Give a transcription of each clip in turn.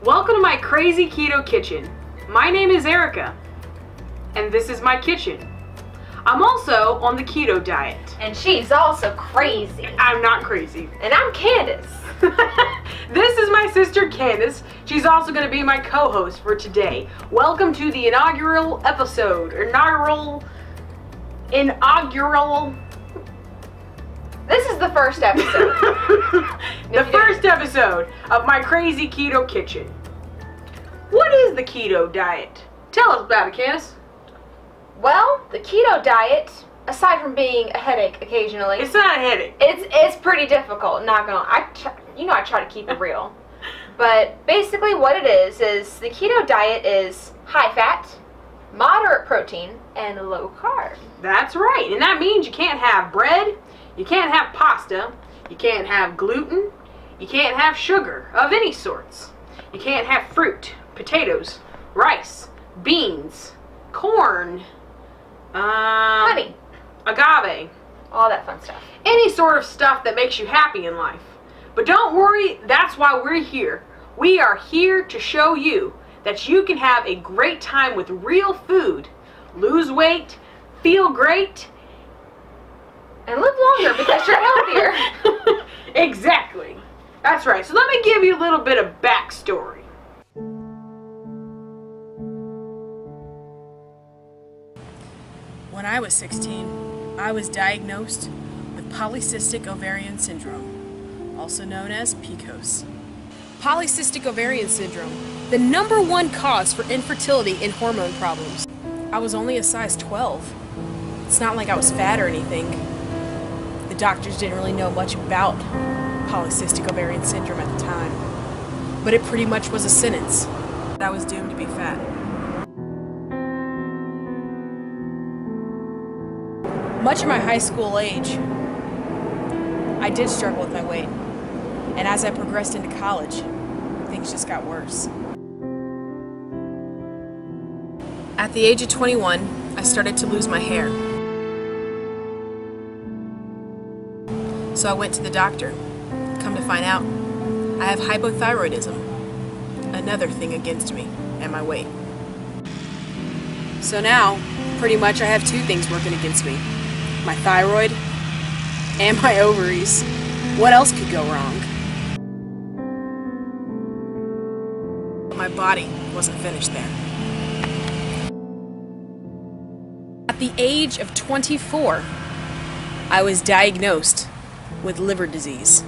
Welcome to my Crazy Keto Kitchen. My name is Erica, and this is my kitchen. I'm also on the keto diet. And she's also crazy. I'm not crazy. And I'm Candace. This is my sister Candace. She's also going to be my co-host for today. Welcome to the inaugural episode. Inaugural. This is the first episode. The first episode of my Crazy Keto Kitchen. What is the keto diet? Tell us about it, Candace. Well, the keto diet, aside from being a headache occasionally, It's not a headache. it's pretty difficult. Not gonna. I try to keep it real. But basically, what it is the keto diet is high fat, moderate protein, and low carb. That's right, and that means you can't have bread, you can't have pasta, you can't have gluten, you can't have sugar of any sorts. You can't have fruit, potatoes, rice, beans, corn, Honey, agave, all that fun stuff. any sort of stuff that makes you happy in life. But don't worry, that's why we're here. We are here to show you that you can have a great time with real food, lose weight, feel great, And live longer because you're healthier. Exactly. That's right. So let me give you a little bit of backstory. When I was 16, I was diagnosed with polycystic ovarian syndrome, also known as PCOS. Polycystic ovarian syndrome, the #1 cause for infertility and hormone problems. I was only a size 12. It's not like I was fat or anything. The doctors didn't really know much about polycystic ovarian syndrome at the time, but it pretty much was a sentence that I was doomed to be fat. Much of my high school age, I did struggle with my weight, and as I progressed into college, things just got worse. At the age of 21, I started to lose my hair. So I went to the doctor. Come to find out, I have hypothyroidism, another thing against me and my weight. So now, pretty much I have two things working against me. My thyroid and my ovaries. What else could go wrong? But my body wasn't finished there. At the age of 24, I was diagnosed with liver disease.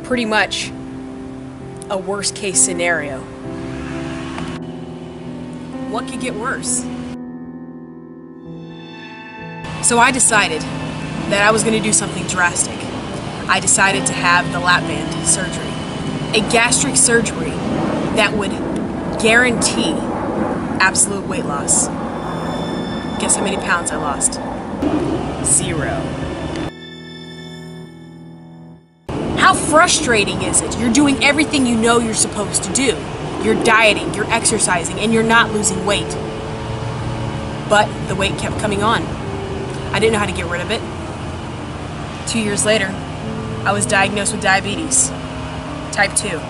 Pretty much a worst case scenario. What could get worse? So I decided that I was going to do something drastic. I decided to have the lap band surgery, a gastric surgery that would guarantee absolute weight loss. Guess how many pounds I lost? 0. How frustrating is it? You're doing everything you know you're supposed to do. You're dieting, you're exercising, and you're not losing weight. But the weight kept coming on. I didn't know how to get rid of it. 2 years later, I was diagnosed with diabetes, type 2.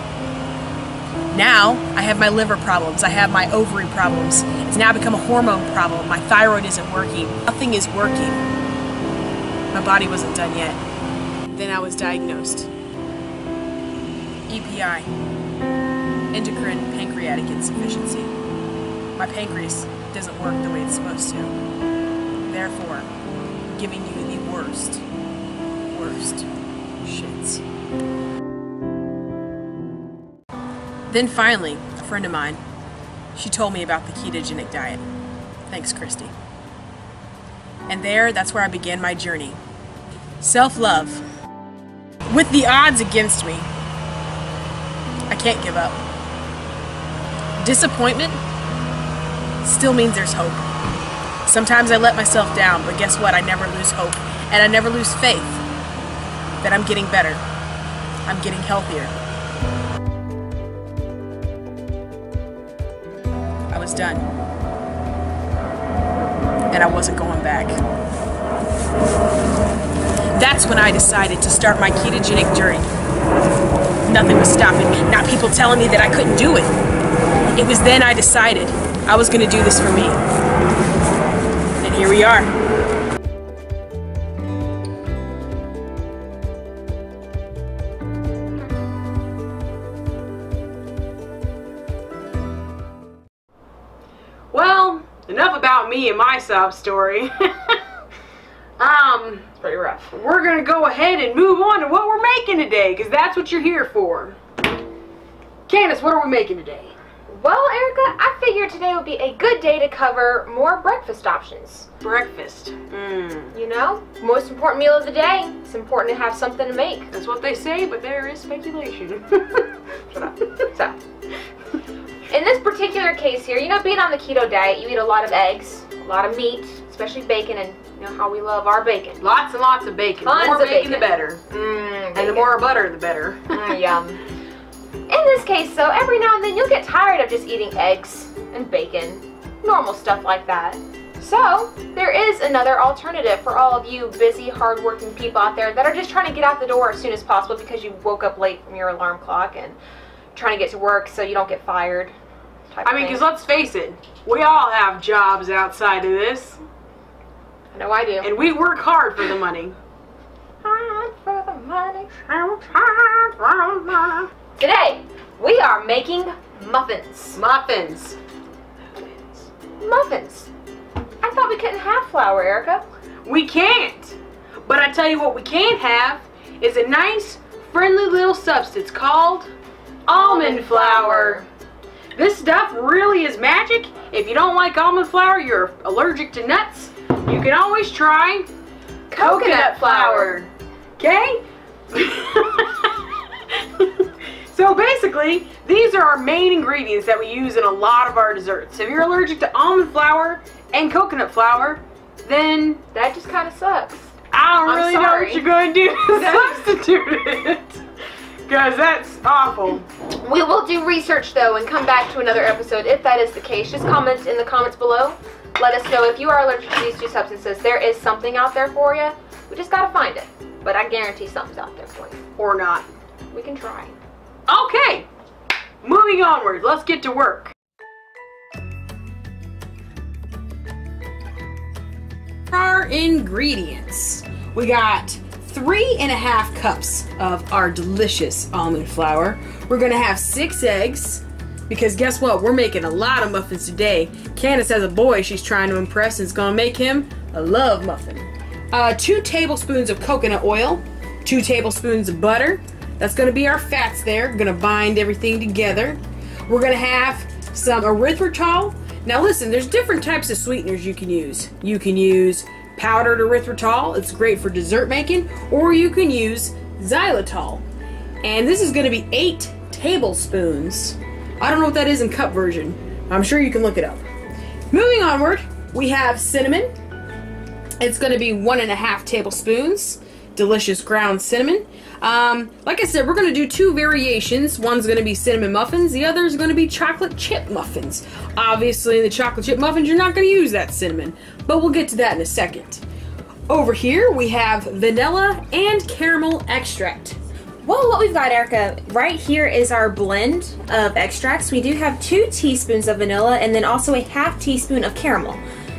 Now, I have my liver problems, I have my ovary problems. It's now become a hormone problem. My thyroid isn't working. Nothing is working. My body wasn't done yet. Then I was diagnosed. EPI, endocrine pancreatic insufficiency. My pancreas doesn't work the way it's supposed to. Therefore, giving you the worst shits. Then finally, a friend of mine, she told me about the ketogenic diet. Thanks, Christy. And that's where I began my journey. Self-love. With the odds against me, I can't give up. Disappointment still means there's hope. Sometimes I let myself down, but guess what? I never lose hope, and I never lose faith that I'm getting better. I'm getting healthier. I was done. And I wasn't going back. That's when I decided to start my ketogenic journey. Nothing was stopping me, not people telling me that I couldn't do it. It was then I decided I was going to do this for me. And here we are. Well, enough about me and my sob story. Pretty rough. We're gonna go ahead and move on to what we're making today, because that's what you're here for. Candace, what are we making today? Well, Erica, I figured today would be a good day to cover more breakfast options. Breakfast. You know, most important meal of the day. It's important to have something to make. That's what they say, but there is speculation. Shut up. So, in this particular case here, you know, being on the keto diet, you eat a lot of eggs, a lot of meat, especially bacon, and you know how we love our bacon. Lots and lots of bacon. Tons the more of bacon, bacon. the better. And the more butter, the better. Yum. In this case, though, every now and then you'll get tired of just eating eggs and bacon, normal stuff like that. So, there is another alternative for all of you busy, hard-working people out there that are just trying to get out the door as soon as possible because you woke up late from your alarm clock and trying to get to work so you don't get fired. I mean, because let's face it, we all have jobs outside of this. I know I do. And we work hard for the money. Hard for the money. Today, we are making muffins. Muffins. Muffins. I thought we couldn't have flour, Erica. We can't. But I tell you what we can have is a nice, friendly little substance called almond flour. This stuff really is magic. If you don't like almond flour, you're allergic to nuts, you can always try coconut flour. Okay? So basically, these are our main ingredients that we use in a lot of our desserts. If you're allergic to almond flour and coconut flour, then That just kind of sucks. I don't I'm really know sorry. what you're going to do to substitute it. Because that's awful. We will do research, though, and come back to another episode if that is the case. Just comment in the comments below. Let us know if you are allergic to these two substances. There is something out there for you. We just got to find it. But I guarantee something's out there for you. Or not. We can try. Okay, moving onward, let's get to work. Our ingredients. We got 3.5 cups of our delicious almond flour. We're gonna have 6 eggs, because guess what? We're making a lot of muffins today. Candace has a boy she's trying to impress, and it's gonna make him a love muffin. 2 tablespoons of coconut oil, 2 tablespoons of butter. That's going to be our fats there. We're going to bind everything together. We're going to have some erythritol. Now listen, there's different types of sweeteners you can use. You can use powdered erythritol. It's great for dessert making. Or you can use xylitol. And this is going to be 8 tablespoons. I don't know what that is in cup version. I'm sure you can look it up. Moving onward, we have cinnamon. It's going to be 1.5 tablespoons. Delicious ground cinnamon. Like I said, we're going to do 2 variations. One's going to be cinnamon muffins. The other is going to be chocolate chip muffins. Obviously, in the chocolate chip muffins, you're not going to use that cinnamon. But we'll get to that in a second. Over here, we have vanilla and caramel extract. Well, what we've got, Erica, right here is our blend of extracts. We do have 2 teaspoons of vanilla and then also a ½ teaspoon of caramel.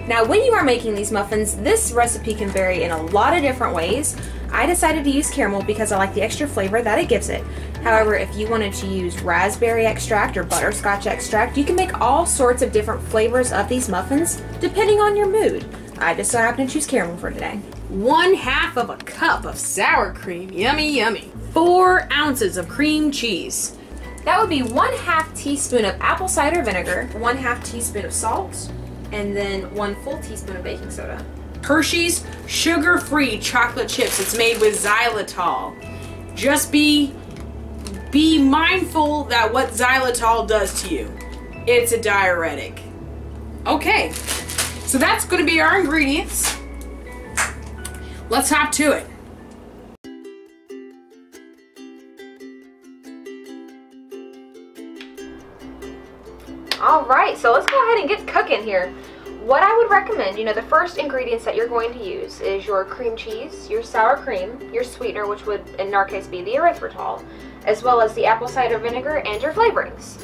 Now, when you are making these muffins, this recipe can vary in a lot of different ways. I decided to use caramel because I like the extra flavor that it gives it. However, if you wanted to use raspberry extract or butterscotch extract, you can make all sorts of different flavors of these muffins depending on your mood. I just so happened to choose caramel for today. 1/2 of a cup of sour cream. Yummy, yummy. 4 ounces of cream cheese. That would be 1/2 teaspoon of apple cider vinegar, 1/2 teaspoon of salt, and then 1 full teaspoon of baking soda. Hershey's sugar-free chocolate chips. It's made with xylitol. Just be mindful that what xylitol does to you. It's a diuretic. Okay, so that's going to be our ingredients. Let's hop to it. Alright, so let's go ahead and get cooking here. what I would recommend, you know, the first ingredients that you're going to use is your cream cheese, your sour cream, your sweetener, which would in our case be the erythritol, as well as the apple cider vinegar and your flavorings.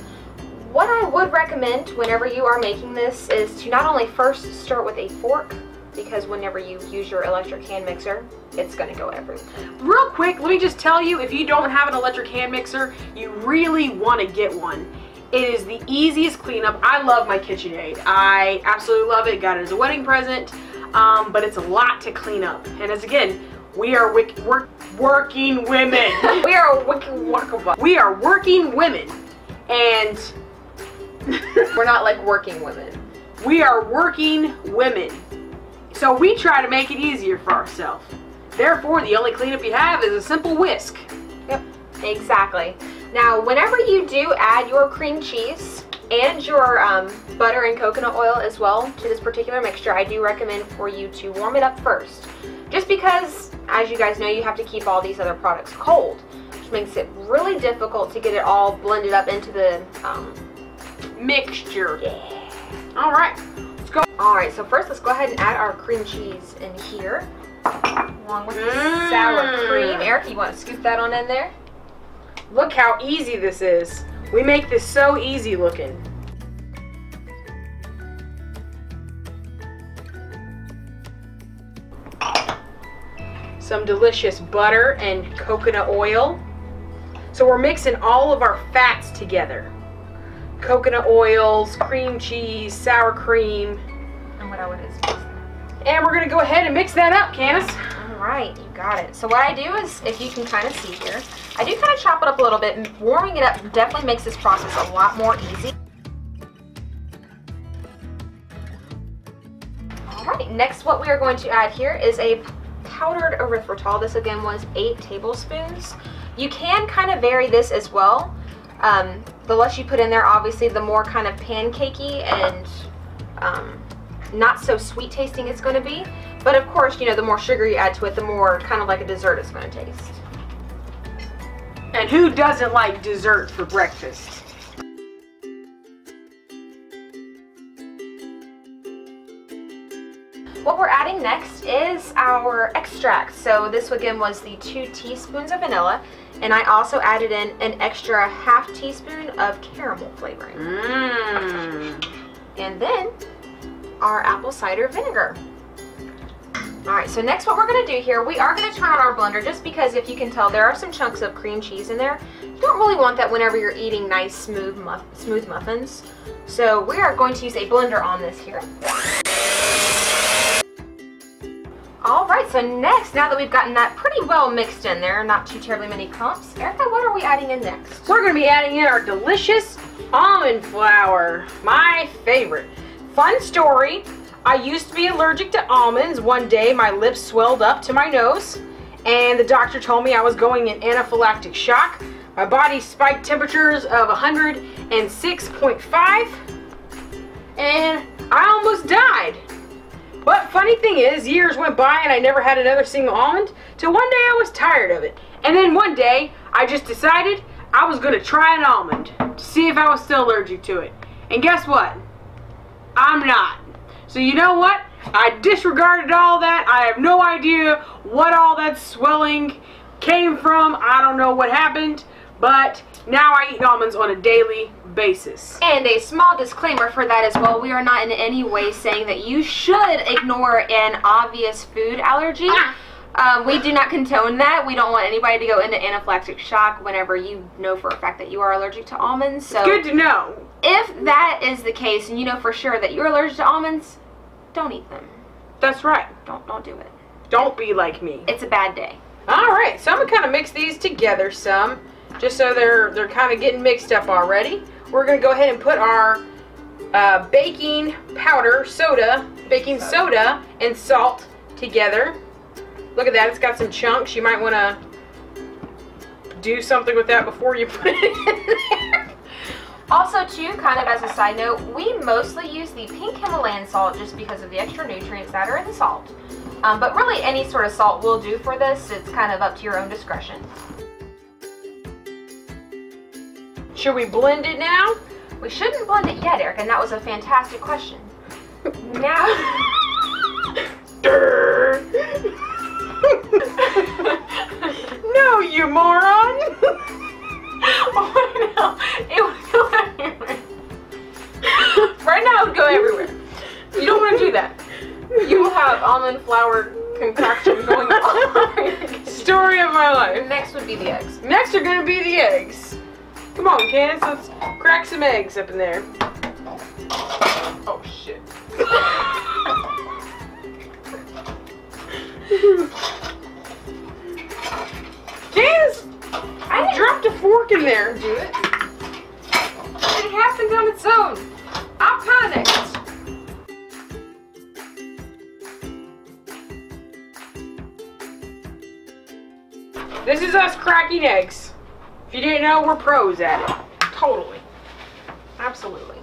What I would recommend whenever you are making this is to not only first stir it with a fork, because whenever you use your electric hand mixer, it's going to go everywhere. Real quick, let me just tell you, if you don't have an electric hand mixer, you really want to get one. It is the easiest cleanup. I love my KitchenAid. I absolutely love it. Got it as a wedding present, but it's a lot to clean up. And as again, we are working women. We are working women, and we're not like working women. We are working women. So we try to make it easier for ourselves. Therefore, the only cleanup you have is a simple whisk. Yep, exactly. Now, whenever you do add your cream cheese and your butter and coconut oil as well to this particular mixture, I do recommend for you to warm it up first. Just because, as you guys know, you have to keep all these other products cold, which makes it really difficult to get it all blended up into the mixture. Yeah. All right, let's go. All right, so first let's go ahead and add our cream cheese in here, along with the sour cream. Erica, you want to scoop that on in there? Look how easy this is. We make this so easy looking. Some delicious butter and coconut oil. So we're mixing all of our fats together. Coconut oils, cream cheese, sour cream. And what I would is. And we're gonna go ahead and mix that up, Candace. Alright, you got it. So what I do is, if you can kind of see here, I do kind of chop it up a little bit. Warming it up definitely makes this process a lot more easy. Alright, next what we are going to add here is a powdered erythritol. This again was 8 tablespoons. You can kind of vary this as well. The less you put in there, obviously, the more kind of pancakey and not so sweet tasting it's going to be. But of course, you know, the more sugar you add to it, the more kind of like a dessert it's going to taste. And who doesn't like dessert for breakfast? What we're adding next is our extract. So this again was the 2 teaspoons of vanilla, and I also added in an extra ½ teaspoon of caramel flavoring. And then our apple cider vinegar. Alright, so next what we're going to do here, we are going to turn on our blender just because if you can tell there are some chunks of cream cheese in there. You don't really want that whenever you're eating nice smooth muffins. So we are going to use a blender on this here. Alright, so next, now that we've gotten that pretty well mixed in there, not too terribly many clumps, Erica, what are we adding in next? We're going to be adding in our delicious almond flour, my favorite. Fun story, I used to be allergic to almonds. One day my lips swelled up to my nose and the doctor told me I was going in anaphylactic shock. My body spiked temperatures of 106.5 and I almost died. But funny thing is, years went by and I never had another single almond till one day I was tired of it. And then one day I just decided I was going to try an almond to see if I was still allergic to it. And guess what? I'm not. So you know what? I disregarded all that. I have no idea what all that swelling came from. I don't know what happened, but now I eat almonds on a daily basis. And a small disclaimer for that as well. We are not in any way saying that you should ignore an obvious food allergy. We do not condone that. We don't want anybody to go into anaphylactic shock whenever you know for a fact that you are allergic to almonds. So good to know. If that is the case and you know for sure that you're allergic to almonds, don't eat them. That's right. Don't do it. Don't be like me. It's a bad day. Alright, so I'm going to kind of mix these together some, just so they're kind of getting mixed up already. We're going to go ahead and put our baking soda and salt together. Look at that, it's got some chunks. You might want to do something with that before you put it in there. Also, too, kind of as a side note, we mostly use the pink Himalayan salt just because of the extra nutrients that are in the salt. But really, any sort of salt will do for this. It's kind of up to your own discretion. Should we blend it now? We shouldn't blend it yet, Erica, and that was a fantastic question. Now. No, you moron! Oh no, it would go everywhere. Right now it would go everywhere. You don't want to do that. You will have almond flour concoction going on. Story of my life. Next would be the eggs. Next are gonna be the eggs. Come on, Candace, let's crack some eggs up in there. Oh shit. Candace! I dropped a fork in there. Do it. It happens on its own. I'm panicked. This is us cracking eggs. If you didn't know, we're pros at it. Totally. Absolutely.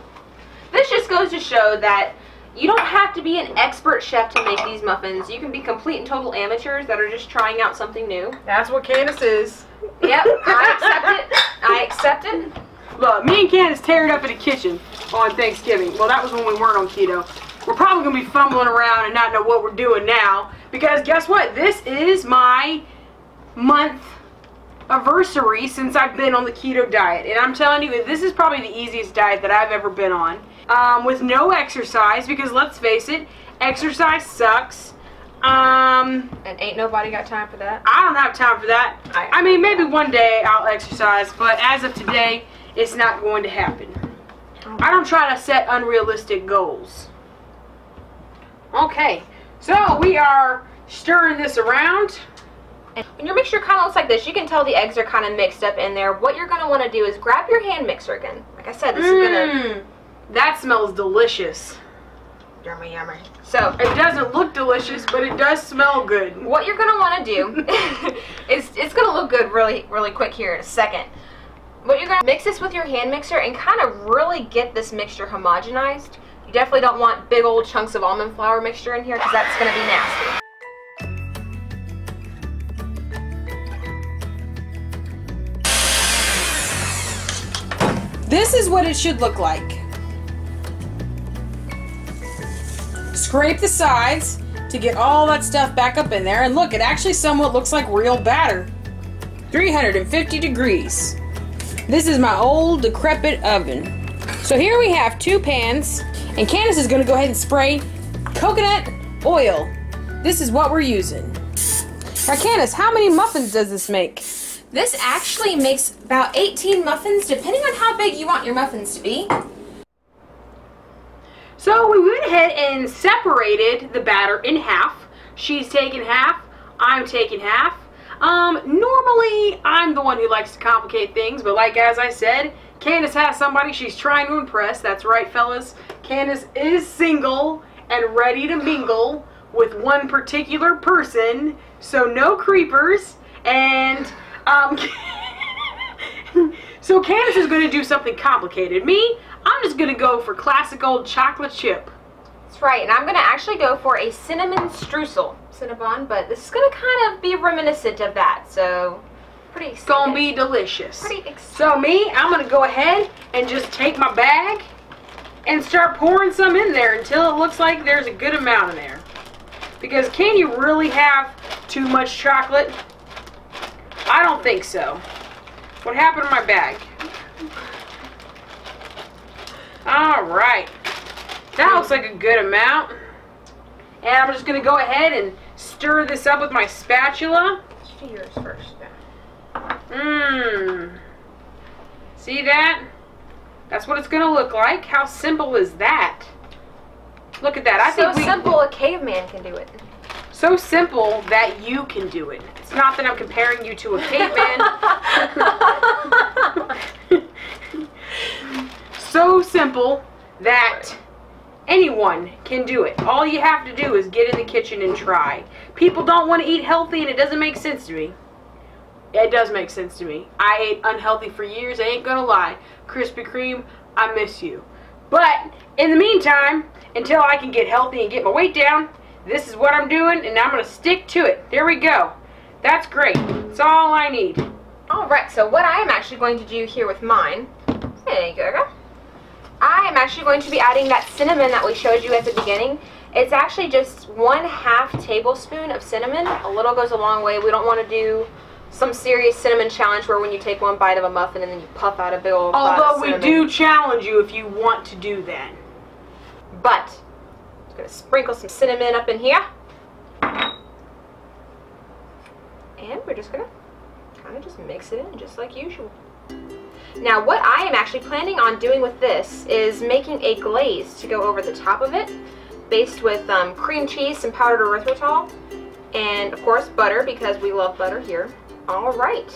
This just goes to show that you don't have to be an expert chef to make these muffins. You can be complete and total amateurs that are just trying out something new. That's what Candace is. Yep, I accept it. I accept it. Look, me and Candace teared up in the kitchen on Thanksgiving. Well, that was when we weren't on keto. We're probably going to be fumbling around and not know what we're doing now. Because guess what? This is my month anniversary since I've been on the keto diet. And I'm telling you, this is probably the easiest diet that I've ever been on. With no exercise, because let's face it, exercise sucks. And ain't nobody got time for that. I don't have time for that. I mean, maybe one day I'll exercise, but as of today, it's not going to happen. I don't try to set unrealistic goals. Okay, so we are stirring this around. And when your mixture kind of looks like this, you can tell the eggs are kind of mixed up in there. What you're going to want to do is grab your hand mixer again. Like I said, this is going to... That smells delicious. Yummy, yummy. So, it doesn't look delicious, but it does smell good. What you're going to want to do is, it's going to look good really, really quick here in a second. What you're going to mix this with your hand mixer and kind of really get this mixture homogenized. You definitely don't want big old chunks of almond flour mixture in here because that's going to be nasty. This is what it should look like. Scrape the sides to get all that stuff back up in there. And look, it actually somewhat looks like real batter. 350 degrees. This is my old decrepit oven. So here we have 2 pans. And Candace is going to go ahead and spray coconut oil. This is what we're using. Now Candace, how many muffins does this make? This actually makes about 18 muffins, depending on how big you want your muffins to be. So we went ahead and separated the batter in half. She's taking half, I'm taking half. Normally, I'm the one who likes to complicate things, but like as I said, Candace has somebody she's trying to impress. That's right, fellas. Candace is single and ready to mingle with one particular person, so no creepers. And so Candace is going to do something complicated. Me, I'm just going to go for classic old chocolate chip. That's right, and I'm going to actually go for a cinnamon streusel. Cinnabon, but this is going to kind of be reminiscent of that, so pretty excited. It's going to be delicious. Pretty excited. So me, I'm going to go ahead and just take my bag and start pouring some in there until it looks like there's a good amount in there. Because can you really have too much chocolate? I don't think so. What happened to my bag? Alright. That looks like a good amount. And I'm just going to go ahead and stir this up with my spatula. Let's do yours first. See that? That's what it's going to look like. How simple is that? Look at that. So simple a caveman can do it. So simple that you can do it. It's not that I'm comparing you to a caveman. So simple that anyone can do it. All you have to do is get in the kitchen and try. People don't want to eat healthy, and it doesn't make sense to me. It does make sense to me. I ate unhealthy for years. I ain't gonna lie. Krispy Kreme, I miss you. But in the meantime, until I can get healthy and get my weight down, this is what I'm doing, and I'm going to stick to it. There we go. That's great. That's all I need. Alright, so what I am actually going to do here with mine, there you go, I am actually going to be adding that cinnamon that we showed you at the beginning. It's actually just 1/2 tablespoon of cinnamon. A little goes a long way. We don't want to do some serious cinnamon challenge where when you take one bite of a muffin and then you puff out a big old cloud of Although we cinnamon. do challenge you if you want to do that. But I'm just going to sprinkle some cinnamon up in here. And we're just going to kind of just mix it in just like usual. Now what I am actually planning on doing with this is making a glaze to go over the top of it, based with cream cheese, some powdered erythritol, and of course butter, because we love butter here. All right,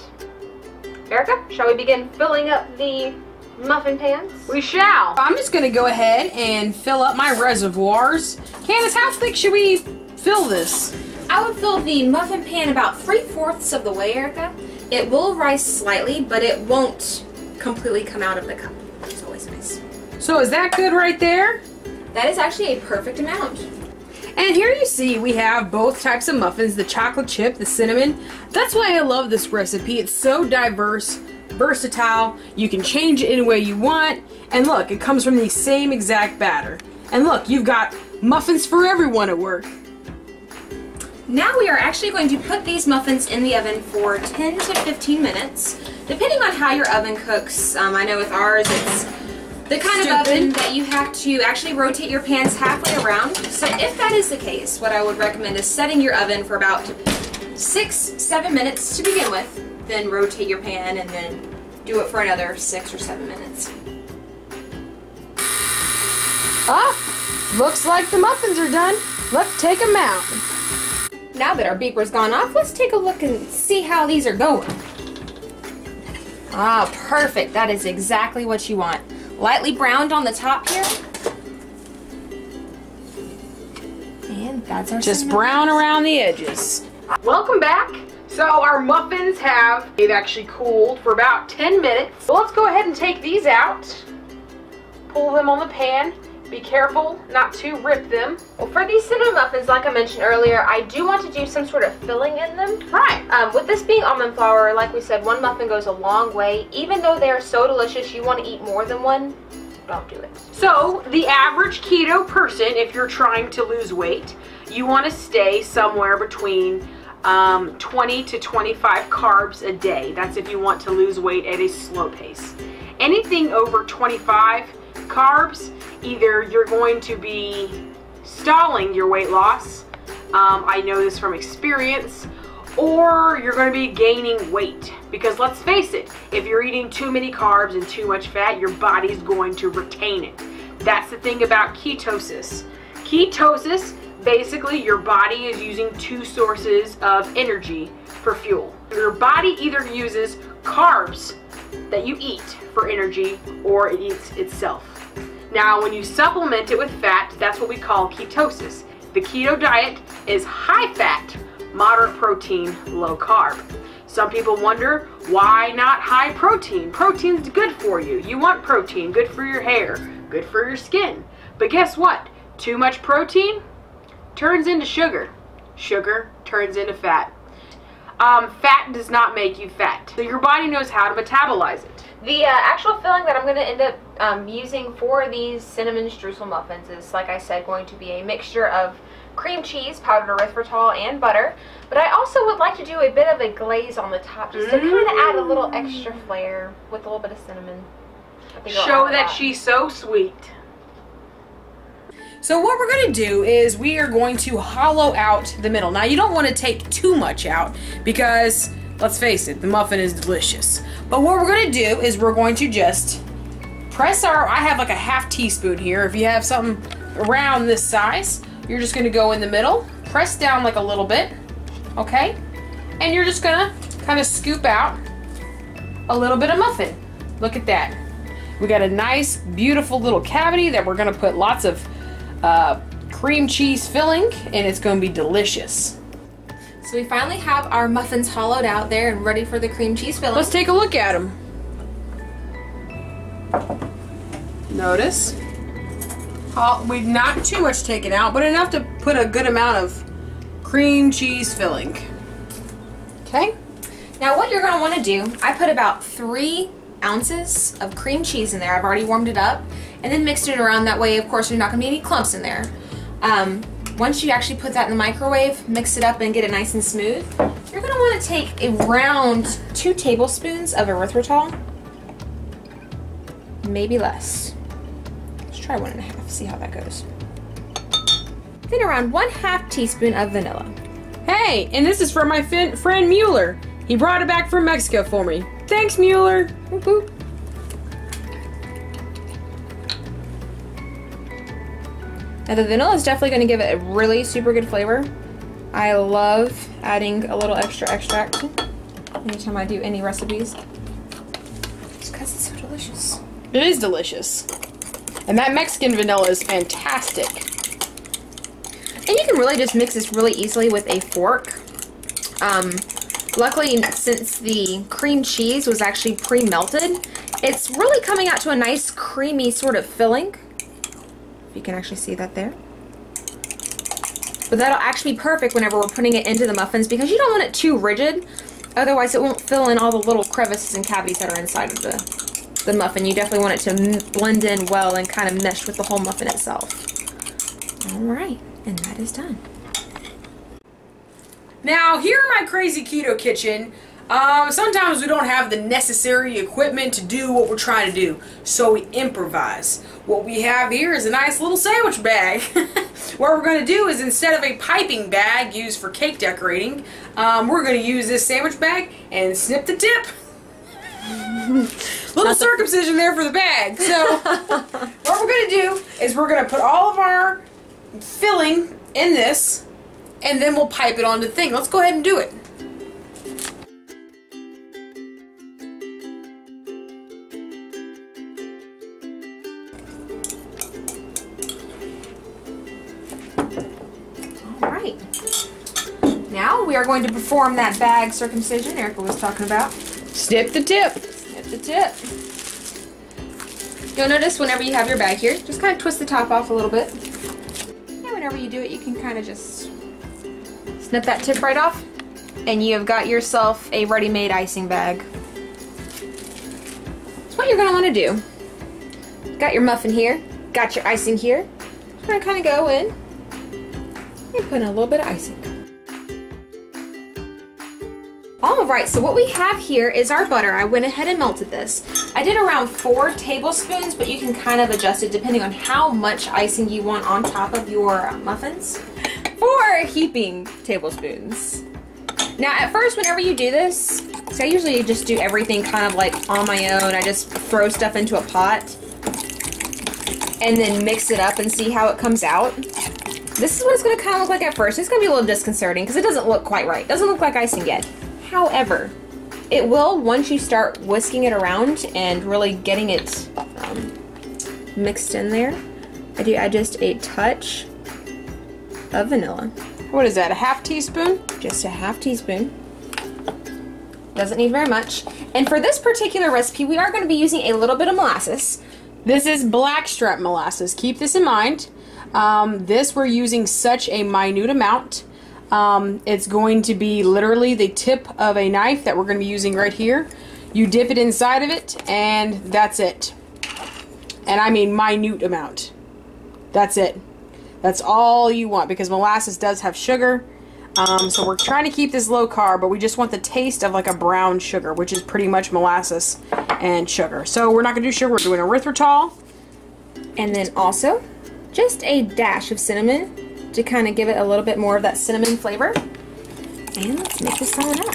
Erica, shall we begin filling up the muffin pans? We shall. I'm just going to go ahead and fill up my reservoirs. Candace, how thick should we fill this? I would fill the muffin pan about 3/4 of the way, Erica. It will rise slightly, but it won't completely come out of the cup, which is always nice. So is that good right there? That is actually a perfect amount. And here you see we have both types of muffins, the chocolate chip, the cinnamon. That's why I love this recipe. It's so diverse, versatile. You can change it any way you want. And look, it comes from the same exact batter. And look, you've got muffins for everyone at work. Now we are actually going to put these muffins in the oven for 10 to 15 minutes, depending on how your oven cooks. I know with ours it's the kind of oven that you have to actually rotate your pans halfway around. So if that is the case, what I would recommend is setting your oven for about 6-7 minutes to begin with, then rotate your pan and then do it for another 6 or 7 minutes. Ah, looks like the muffins are done. Let's take them out. Now that our beeper's gone off, let's take a look and see how these are going. Ah, perfect. That is exactly what you want. Lightly browned on the top here. And that's our just brown around the edges. Welcome back. So our muffins they've actually cooled for about 10 minutes. So let's go ahead and take these out. Pull them on the pan. Be careful not to rip them. Well, for these cinnamon muffins, like I mentioned earlier, I do want to do some sort of filling in them. Right. With this being almond flour, like we said, one muffin goes a long way. Even though they are so delicious, you want to eat more than one, don't do it. So the average keto person, if you're trying to lose weight, you want to stay somewhere between 20 to 25 carbs a day. That's if you want to lose weight at a slow pace. Anything over 25 carbs, either you're going to be stalling your weight loss, I know this from experience, or you're going to be gaining weight. Because let's face it, if you're eating too many carbs and too much fat, your body's going to retain it. That's the thing about ketosis. Ketosis, basically your body is using two sources of energy for fuel. Your body either uses carbs that you eat for energy, or it eats itself. Now, when you supplement it with fat, that's what we call ketosis. The keto diet is high fat, moderate protein, low carb. Some people wonder, why not high protein? Protein's good for you. You want protein, good for your hair, good for your skin. But guess what? Too much protein turns into sugar. Sugar turns into fat. Fat does not make you fat. So your body knows how to metabolize it. The actual filling that I'm going to end up using for these cinnamon streusel muffins is, like I said, going to be a mixture of cream cheese, powdered erythritol, and butter. But I also would like to do a bit of a glaze on the top, just to kind of add a little extra flair with a little bit of cinnamon. Show that she's so sweet. So what we're going to do is we are going to hollow out the middle. Now you don't want to take too much out because, let's face it, the muffin is delicious. But what we're going to do is we're going to just press I have like a ½ teaspoon here. If you have something around this size, you're just going to go in the middle, press down like a little bit, okay? And you're just going to kind of scoop out a little bit of muffin. Look at that. We got a nice, beautiful little cavity that we're going to put lots of cream cheese filling, and it's going to be delicious. So we finally have our muffins hollowed out there and ready for the cream cheese filling. Let's take a look at them. Notice, we've not too much taken out, but enough to put a good amount of cream cheese filling. Okay. Now what you're going to want to do, I put about 3 ounces of cream cheese in there. I've already warmed it up. and then mixed it around. That way, of course, there's not going to be any clumps in there. Once you actually put that in the microwave, mix it up and get it nice and smooth, you're going to want to take around 2 tablespoons of erythritol, maybe less. Let's try 1.5, see how that goes. Then around 1/2 teaspoon of vanilla. Hey, and this is from my friend Mueller. He brought it back from Mexico for me. Thanks, Mueller. Whoop, whoop. Now the vanilla is definitely going to give it a really super good flavor. I love adding a little extra extract anytime I do any recipes. Just because it's so delicious. It is delicious. And that Mexican vanilla is fantastic. And you can really just mix this really easily with a fork. Luckily, since the cream cheese was actually pre-melted, it's really coming out to a nice creamy sort of filling. You can actually see that there. But that'll actually be perfect whenever we're putting it into the muffins because you don't want it too rigid. Otherwise it won't fill in all the little crevices and cavities that are inside of the muffin. You definitely want it to blend in well and kind of mesh with the whole muffin itself. Alright, and that is done. Now, here in my Crazy Keto Kitchen, sometimes we don't have the necessary equipment to do what we're trying to do, so we improvise. What we have here is a nice little sandwich bag. What we're going to do is, instead of a piping bag used for cake decorating, we're going to use this sandwich bag and snip the tip. Little circumcision there for the bag. So what we're going to do is we're going to put all of our filling in this, and then we'll pipe it onto the thing. Let's go ahead and do it. Alright. Now we are going to perform that bag circumcision Erica was talking about. Snip the tip. Snip the tip. You'll notice whenever you have your bag here, just kind of twist the top off a little bit. And whenever you do it, you can kind of just snip that tip right off, and you have got yourself a ready-made icing bag. So what you're going to want to do, got your muffin here, got your icing here, you're going to kind of go in and put in a little bit of icing. Alright, so what we have here is our butter. I went ahead and melted this. I did around 4 tablespoons, but you can kind of adjust it depending on how much icing you want on top of your muffins. 4 heaping tablespoons. Now at first, whenever you do this, so I usually just do everything kind of like on my own. I just throw stuff into a pot and then mix it up and see how it comes out. This is what it's going to kind of look like at first. It's going to be a little disconcerting because it doesn't look quite right. It doesn't look like icing yet. However, it will once you start whisking it around and really getting it mixed in there. I do add just a touch of vanilla. What is that, a half teaspoon? Just a half teaspoon. Doesn't need very much. And for this particular recipe, we are going to be using a little bit of molasses. This is blackstrap molasses. Keep this in mind. This we're using such a minute amount. It's going to be literally the tip of a knife that we're going to be using right here. You dip it inside of it, and that's it. And I mean minute amount. That's it. That's all you want, because molasses does have sugar. So we're trying to keep this low carb, but we just want the taste of like a brown sugar, which is pretty much molasses and sugar. So we're not going to do sugar, we're doing erythritol. And then also just a dash of cinnamon to kind of give it a little bit more of that cinnamon flavor. And let's mix this all up.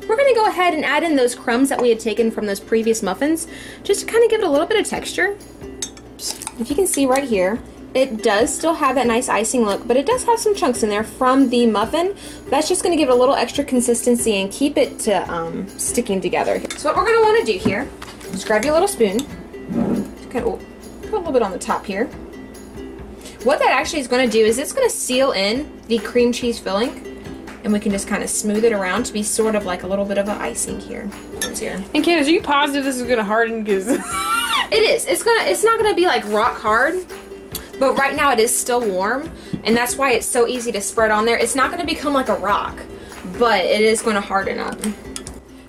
We're going to go ahead and add in those crumbs that we had taken from those previous muffins, just to kind of give it a little bit of texture. If you can see right here, it does still have that nice icing look, but it does have some chunks in there from the muffin. That's just going to give it a little extra consistency and keep it to sticking together. So what we're going to want to do here is grab your little spoon, kind of put a little bit on the top here. What that actually is going to do is it's going to seal in the cream cheese filling, and we can just kind of smooth it around to be sort of like a little bit of an icing here. And Candace, are you positive this is going to harden? Because it is. It's not going to be like rock hard, but right now it is still warm, and that's why it's so easy to spread on there. It's not going to become like a rock, but it is going to harden up.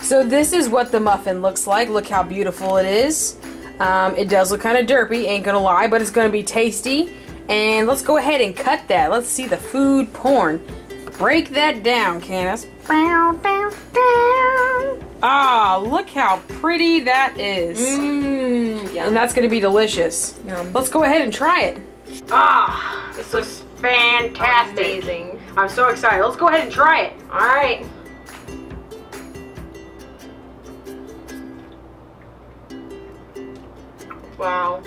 So this is what the muffin looks like. Look how beautiful it is. It does look kind of derpy, ain't gonna lie, but it's gonna be tasty. And let's go ahead and cut that. Let's see the food porn. Break that down, Candace. Ah, look how pretty that is. And that's gonna be delicious. Let's go ahead and try it. Ah, this looks fantastic. Amazing. I'm so excited. Let's go ahead and try it. All right. Wow.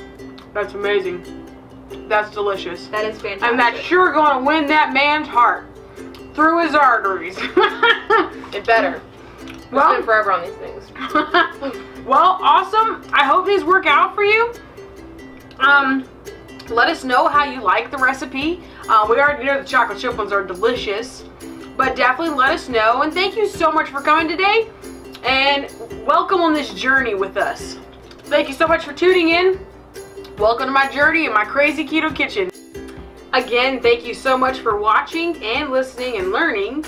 That's amazing. That's delicious. That is fantastic. And that's sure gonna win that man's heart through his arteries. It better. Well, We'll spend forever on these things. Well, awesome. I hope these work out for you. Let us know how you like the recipe. We already know the chocolate chip ones are delicious, but definitely let us know. And thank you so much for coming today, and welcome on this journey with us. Thank you so much for tuning in. Welcome to my journey in my Crazy Keto Kitchen. Again, thank you so much for watching and listening and learning.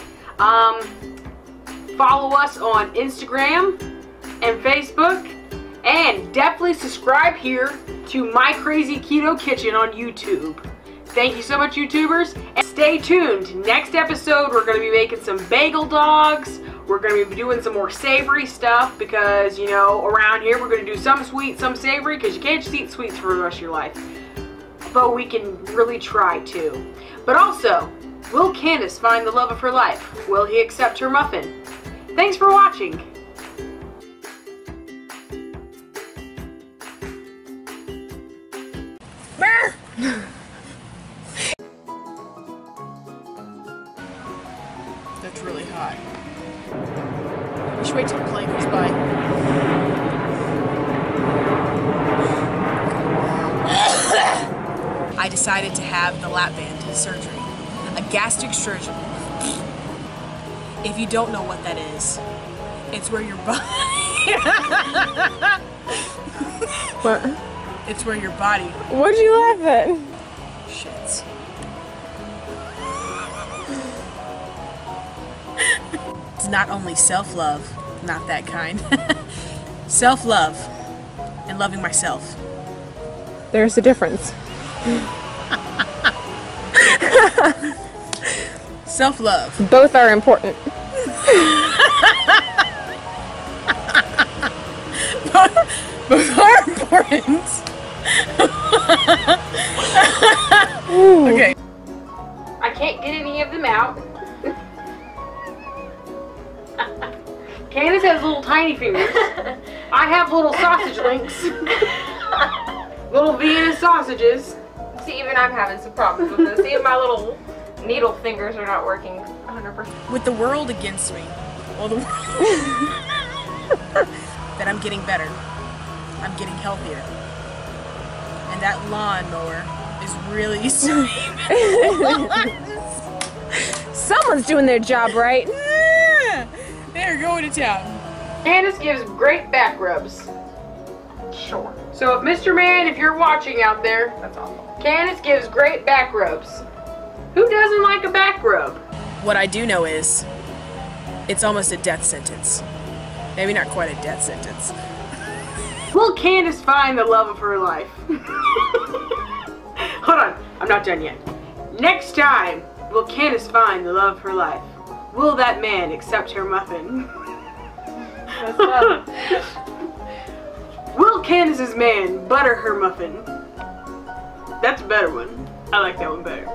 Follow us on Instagram and Facebook, and definitely subscribe here to My Crazy Keto Kitchen on YouTube. Thank you so much, YouTubers, and stay tuned. Next episode, we're going to be making some bagel dogs. We're going to be doing some more savory stuff because, you know, around here we're going to do some sweet, some savory, because you can't just eat sweets for the rest of your life. But we can really try to. But also, will Candace find the love of her life? Will he accept her muffin? Thanks for watching. That's really hot. We should wait till the plane goes by. I decided to have the lap band surgery, a gastric surgery. If you don't know what that is, it's where your body. What? It's where your body What'd you laugh at? shits. It's not only self-love, not that kind. Self-love and loving myself. There's a difference. Self-love. Both are important. Both are important. Okay. I can't get any of them out. Candace has little tiny fingers. I have little sausage links. Little Vienna sausages. See, even I'm having some problems with this. See, my little needle fingers are not working 100%. With the world against me. Well, the that I'm getting better. I'm getting healthier. And that lawnmower is really sweet. Someone's doing their job right. They're going to town. Candace gives great back rubs. Sure. So if Mr. Man, if you're watching out there, That's awful. Candace gives great back rubs. Who doesn't like a back rub? What I do know is, it's almost a death sentence. Maybe not quite a death sentence. Will Candace find the love of her life? Hold on, I'm not done yet. Next time, will Candace find the love of her life? Will that man accept her muffin? That's tough. Will Candace's man butter her muffin? That's a better one. I like that one better.